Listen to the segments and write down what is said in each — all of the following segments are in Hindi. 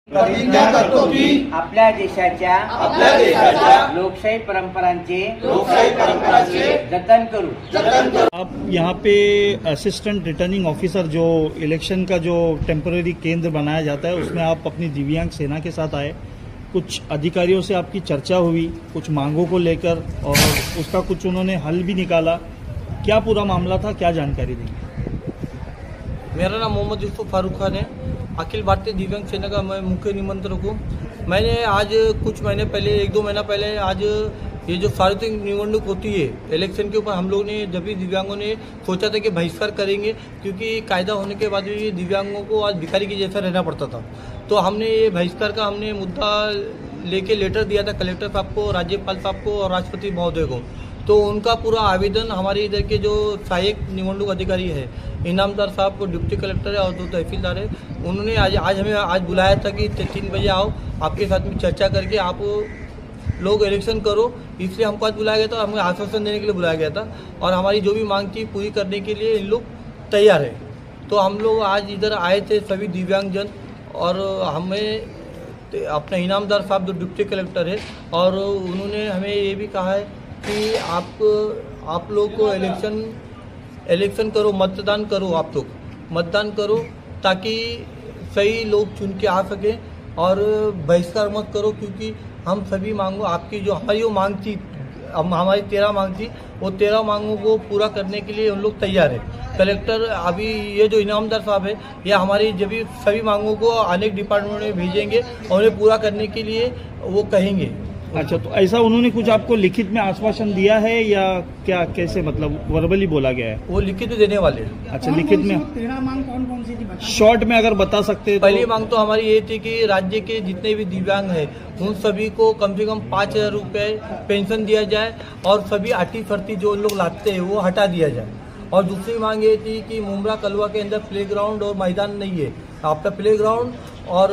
प्रतिज्ञा करतो की आपल्या देशाच्या लोकशाही परंपरांचे जतन करू। आप यहाँ पे असिस्टेंट रिटर्निंग ऑफिसर जो इलेक्शन का जो टेम्पररी केंद्र बनाया जाता है उसमें आप अपनी दिव्यांग सेना के साथ आए। कुछ अधिकारियों से आपकी चर्चा हुई कुछ मांगों को लेकर और उसका कुछ उन्होंने हल भी निकाला। क्या पूरा मामला था, क्या जानकारी देंगे? मेरा नाम मोहम्मद यूसुफ फारूक खान है। अखिल भारतीय दिव्यांग सेना का मैं मुख्य निमंत्रक हूँ। मैंने आज कुछ महीने पहले 1-2 महीना पहले आज ये जो सार्वत्रिक निवडणूक होती है इलेक्शन के ऊपर हम लोग ने जब भी दिव्यांगों ने सोचा था कि बहिष्कार करेंगे, क्योंकि कायदा होने के बाद भी दिव्यांगों को आज भिखारी की जैसा रहना पड़ता था। तो हमने ये बहिष्कार का हमने मुद्दा लेके लेटर दिया था कलेक्टर साहब को, राज्यपाल साहब को और राष्ट्रपति महोदय को। तो उनका पूरा आवेदन हमारे इधर के जो सहायक निवडणूक अधिकारी है, इनामदार साहब को, डिप्टी कलेक्टर है और 2 तहसीलदार है, उन्होंने आज हमें बुलाया था कि 3 बजे आओ, आपके साथ में चर्चा करके आप लोग इलेक्शन करो। इसलिए हमको आज बुलाया गया था, हमें आश्वासन देने के लिए बुलाया गया था और हमारी जो भी मांग थी पूरी करने के लिए इन लोग तैयार है। तो हम लोग आज इधर आए थे सभी दिव्यांगजन और हमें अपना इनामदार साहब जो डिप्टी कलेक्टर है और उन्होंने हमें ये भी कहा है कि आप लोग को इलेक्शन करो, मतदान करो, आप लोग मतदान करो ताकि सही लोग चुन के आ सकें और बहिष्कार मत करो, क्योंकि हम सभी मांगों आपकी जो हमारी वो मांग थी, हमारी 13 मांग थी, वो 13 मांगों को पूरा करने के लिए उन लोग तैयार है। कलेक्टर अभी ये जो इनामदार साहब है ये हमारी जब भी सभी मांगों को अनेक डिपार्टमेंट में भेजेंगे और उन्हें पूरा करने के लिए वो कहेंगे। अच्छा, तो ऐसा उन्होंने कुछ आपको लिखित में आश्वासन दिया है या क्या, कैसे मतलब वर्बली बोला गया है? वो लिखित देने वाले हैं। अच्छा, लिखित में 13 मांग कौन सी थी? शॉर्ट में अगर बता सकते तो। पहली मांग तो हमारी ये थी कि राज्य के जितने भी दिव्यांग हैं उन सभी को कम से कम 5,000 रुपये पेंशन दिया जाए और सभी आटी फर्ती जो लोग लाते हैं वो हटा दिया जाए। और दूसरी मांग ये थी कि मुमरा कलवा के अंदर प्लेग्राउंड और मैदान नहीं है, आपका प्लेग्राउंड और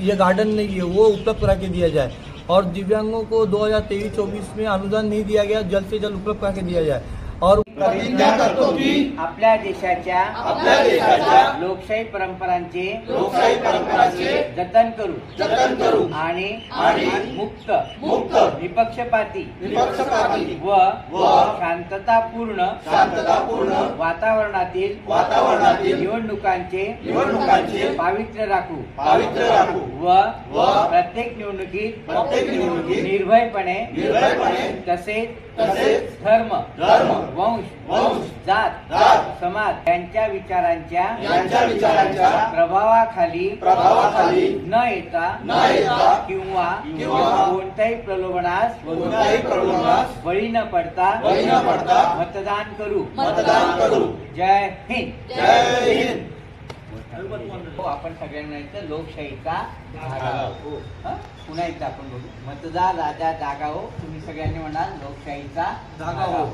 ये गार्डन नहीं है, वो उपलब्ध करा के दिया जाए। और दिव्यांगों को 2023-24 में अनुदान नहीं दिया गया, जल्द से जल्द उपलब्ध करा के दिया जाए। और प्रतिज्ञा करतो की आपल्या देशाच्या लोकशाही परंपरांचे जतन करू आणि मुक्त निपक्षपाती व शांततापूर्ण वातावरणातील निवडणुकांचे पावित्र्य राखू व प्रत्येक निवडणुकीत निर्भयपणे तसेच धर्म, वंश, जात, समाज यांच्या विचारांच्या प्रभावाखाली न येता किंवा कोणत्याही प्रलोभनास बळी न पडता मतदान करू। जय हिंद। आपण सगळ्यांना इथं लोकशाहीचा धागा हो, पुन्हा एकदा आपण बोलू, मतदार राजा जागा हो। तुम्ही सगळ्यांनी म्हणाल लोकशाहीचा धागा हो।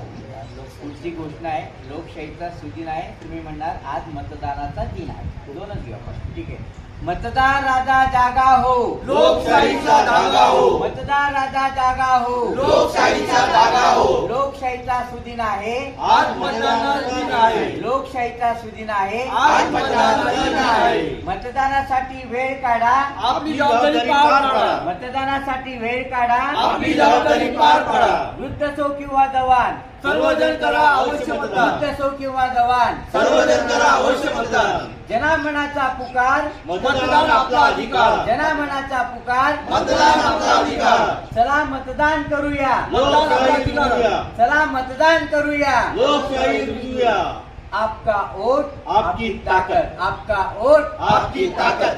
पुढची घोषणा आहे, लोकशाहीचा सुदिन आहे, तुम्ही म्हणणार आज मतदानाचा दिन आहे। दोनच घेऊ आपण, ठीक आहे। मतदार राजा जागा हो, लोकशाहीचा धागा हो, मतदार राजा जागा हो, लोकशाहीचा धागा हो। लोकशाहीचा सुदिन आहे, आज मतदानाचा दिन आहे, लोकशाहीचा सुदिन आहे, आज मतदानाचा दिन आहे। मतदानासाठी वेळ काढा, आपली जबाबदारी पार पाडा, मतदानासाठी वेळ काढा, आपली जबाबदारी पार पाडा। वृद्ध असो किंवा जवान, सर्वजण करा अवश्य मतदान, वृद्ध असो किंवा जवान, सर्वजण करा अवश्य मतदान। जनामनाचा पुकार, मतदान आपला अधिकार, जनामनाचा पुकार, मतदान आपला अधिकार। चला मतदान करूया, लोकशाही जिंकूया, चला मतदान करूया। लोकशाही जिंकूया। आपका वोट आपकी ताकत, आपका वोट आपकी ताकत।